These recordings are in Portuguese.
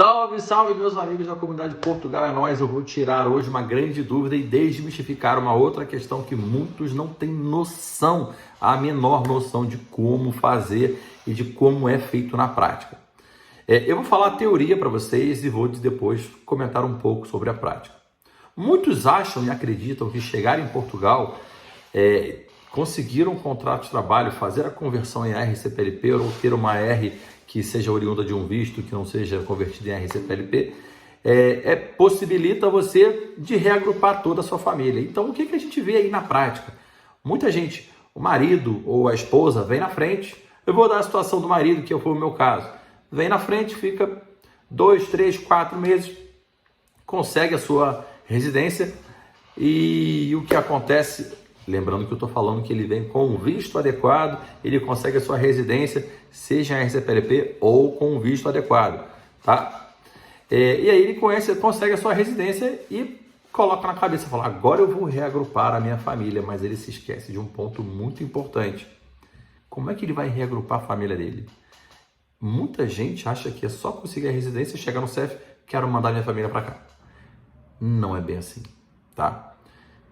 Salve, salve, meus amigos da comunidade Portugal é Nóis. Eu vou tirar hoje uma grande dúvida e desmistificar uma outra questão que muitos não têm noção, a menor noção de como fazer e de como é feito na prática. Eu vou falar a teoria para vocês e vou depois comentar um pouco sobre a prática. Muitos acham e acreditam que chegar em Portugal, conseguiram um contrato de trabalho, fazer a conversão em RCPLP ou ter uma R que seja oriunda de um visto, que não seja convertido em RCPLP, possibilita você de reagrupar toda a sua família. Então, o que a gente vê aí na prática? Muita gente, o marido ou a esposa vem na frente. Eu vou dar a situação do marido, que foi o meu caso. Vem na frente, fica 2, 3, 4 meses, consegue a sua residência e o que acontece... Lembrando que eu estou falando que ele vem com um visto adequado, ele consegue a sua residência, seja em RCPLP ou com um visto adequado, tá? E aí ele consegue a sua residência e coloca na cabeça, fala, agora eu vou reagrupar a minha família, mas ele se esquece de um ponto muito importante. Como é que ele vai reagrupar a família dele? Muita gente acha que é só conseguir a residência, chegar no CEF, quero mandar minha família para cá. Não é bem assim, tá?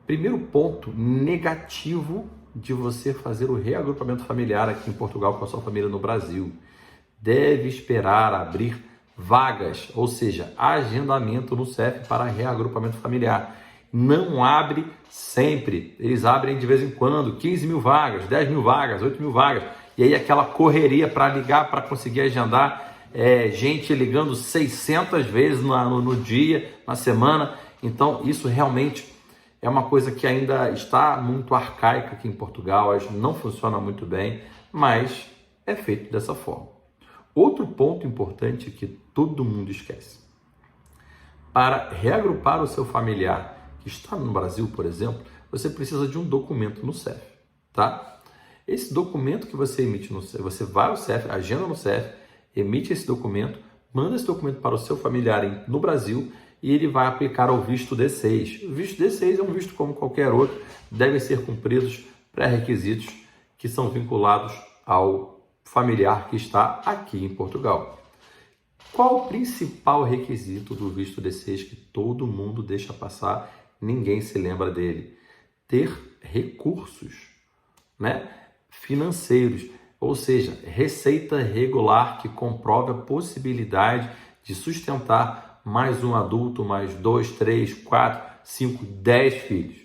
Primeiro ponto negativo de você fazer o reagrupamento familiar aqui em Portugal com a sua família no Brasil. Deve esperar abrir vagas, ou seja, agendamento no CEF para reagrupamento familiar. Não abre sempre, eles abrem de vez em quando, 15 mil vagas, 10 mil vagas, 8 mil vagas. E aí aquela correria para ligar, para conseguir agendar, gente ligando 600 vezes no dia, na semana. Então isso realmente... é uma coisa que ainda está muito arcaica aqui em Portugal, não funciona muito bem, mas é feito dessa forma. Outro ponto importante que todo mundo esquece. Para reagrupar o seu familiar que está no Brasil, por exemplo, você precisa de um documento no CEF, tá? Esse documento que você emite no CEF, você vai ao CEF, agenda no CEF, emite esse documento, manda esse documento para o seu familiar no Brasil e ele vai aplicar ao visto D6. O visto D6 é um visto como qualquer outro, devem ser cumpridos pré-requisitos que são vinculados ao familiar que está aqui em Portugal. Qual o principal requisito do visto D6 que todo mundo deixa passar, ninguém se lembra dele? Ter recursos, financeiros, ou seja, receita regular que comprove a possibilidade de sustentar mais um adulto, mais 2, 3, 4, 5, 10 filhos.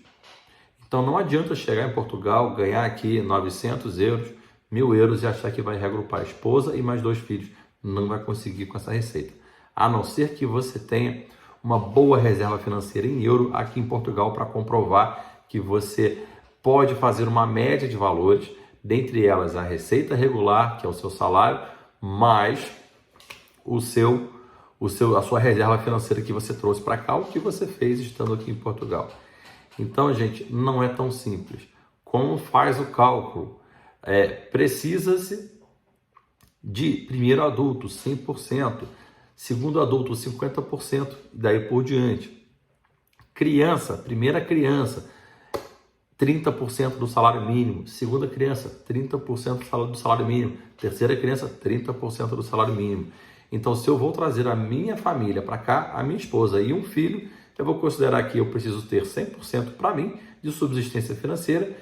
Então não adianta chegar em Portugal, ganhar aqui 900 euros, 1.000 euros e achar que vai reagrupar a esposa e mais 2 filhos. Não vai conseguir com essa receita. A não ser que você tenha uma boa reserva financeira em euro aqui em Portugal para comprovar que você pode fazer uma média de valores, dentre elas a receita regular, que é o seu salário, mais a sua reserva financeira que você trouxe para cá, o que você fez estando aqui em Portugal. Então, gente, não é tão simples. Como faz o cálculo? Precisa-se de primeiro adulto, 100%, segundo adulto, 50%, e daí por diante. Criança, primeira criança, 30% do salário mínimo. Segunda criança, 30% do salário mínimo. Terceira criança, 30% do salário mínimo. Então, se eu vou trazer a minha família para cá, a minha esposa e um filho, eu vou considerar que eu preciso ter 100% para mim de subsistência financeira,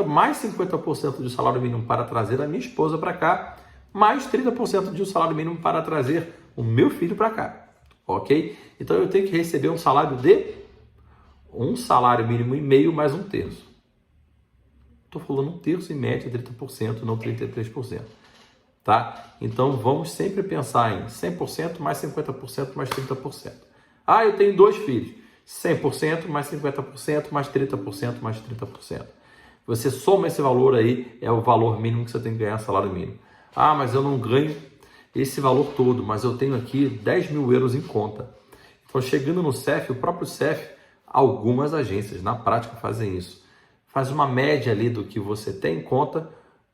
mais 50% do salário mínimo para trazer a minha esposa para cá, mais 30% de um salário mínimo para trazer o meu filho para cá, ok? Então, eu tenho que receber um salário mínimo e meio mais um terço. Estou falando um terço em média, 30%, não 33%. Tá? Então, vamos sempre pensar em 100% mais 50% mais 30%. Eu tenho 2 filhos. 100% mais 50% mais 30% mais 30%. Você soma esse valor aí, é o valor mínimo que você tem que ganhar, salário mínimo. Mas eu não ganho esse valor todo, mas eu tenho aqui 10 mil euros em conta. Então, chegando no CEF, o próprio CEF, algumas agências na prática fazem isso. Faz uma média ali do que você tem em conta,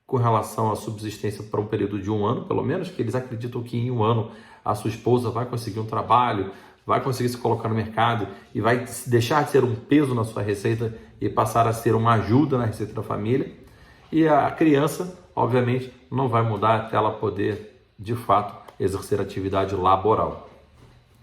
com relação à subsistência para um período de 1 ano, pelo menos, que eles acreditam que em 1 ano a sua esposa vai conseguir um trabalho, vai conseguir se colocar no mercado e vai deixar de ser um peso na sua receita e passar a ser uma ajuda na receita da família. E a criança, obviamente, não vai mudar até ela poder, de fato, exercer atividade laboral.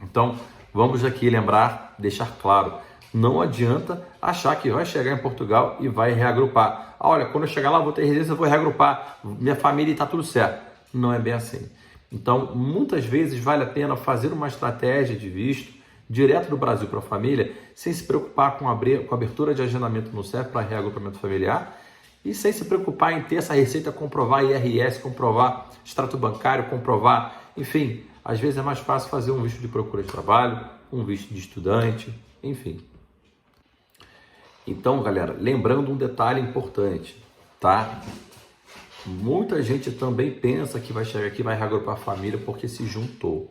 Então, vamos aqui lembrar, deixar claro, não adianta achar que vai chegar em Portugal e vai reagrupar. Olha, quando eu chegar lá, vou ter residência, eu vou reagrupar, minha família está tudo certo. Não é bem assim. Então, muitas vezes vale a pena fazer uma estratégia de visto direto do Brasil para a família, sem se preocupar com a abertura de agendamento no CEF para reagrupamento familiar e sem se preocupar em ter essa receita, comprovar IRS, comprovar extrato bancário, comprovar, enfim, às vezes é mais fácil fazer um visto de procura de trabalho, um visto de estudante, enfim. Então, galera, lembrando um detalhe importante, tá? Muita gente também pensa que vai chegar aqui e vai reagrupar a família porque se juntou.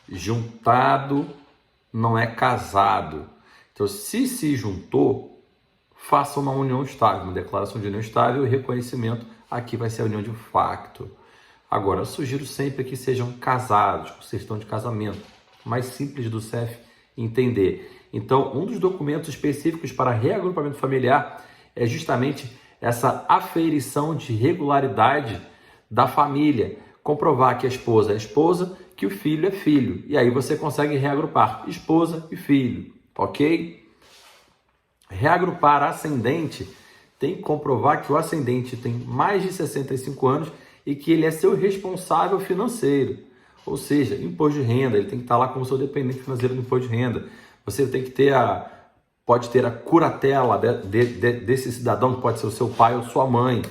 Juntado não é casado. Então, se juntou, faça uma união estável, uma declaração de união estável e reconhecimento. Aqui vai ser a união de facto. Agora, eu sugiro sempre que sejam casados, com certidão de casamento. Mais simples do CEF entender. Então, um dos documentos específicos para reagrupamento familiar é justamente essa aferição de regularidade da família. Comprovar que a esposa é esposa, que o filho é filho. E aí você consegue reagrupar esposa e filho, ok? Reagrupar ascendente tem que comprovar que o ascendente tem mais de 65 anos e que ele é seu responsável financeiro. Ou seja, imposto de renda, ele tem que estar lá como seu dependente financeiro do imposto de renda. Você tem que ter pode ter a curatela desse cidadão, que pode ser o seu pai ou sua mãe.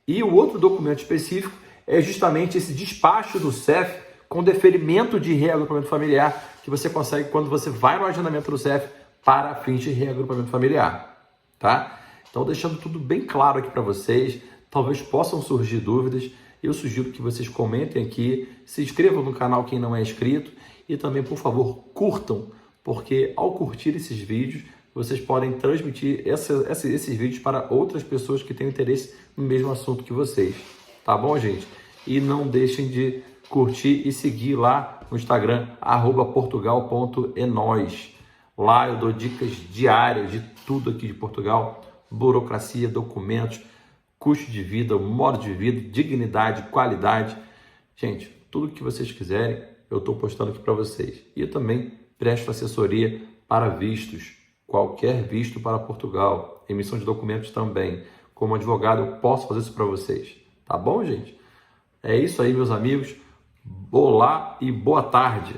E o outro documento específico é justamente esse despacho do CEF com deferimento de reagrupamento familiar que você consegue quando você vai no agendamento do CEF para fins de reagrupamento familiar, tá? Então, deixando tudo bem claro aqui para vocês, talvez possam surgir dúvidas, eu sugiro que vocês comentem aqui, se inscrevam no canal quem não é inscrito e também, por favor, curtam, porque ao curtir esses vídeos, vocês podem transmitir esses vídeos para outras pessoas que têm interesse no mesmo assunto que vocês. Tá bom, gente? E não deixem de curtir e seguir lá no Instagram, @portugal.enóis. Lá eu dou dicas diárias de tudo aqui de Portugal, burocracia, documentos, custo de vida, modo de vida, dignidade, qualidade. Gente, tudo que vocês quiserem, eu estou postando aqui para vocês. E eu também presto assessoria para vistos, qualquer visto para Portugal, emissão de documentos também. Como advogado, eu posso fazer isso para vocês. Tá bom, gente? É isso aí, meus amigos. Olá e boa tarde.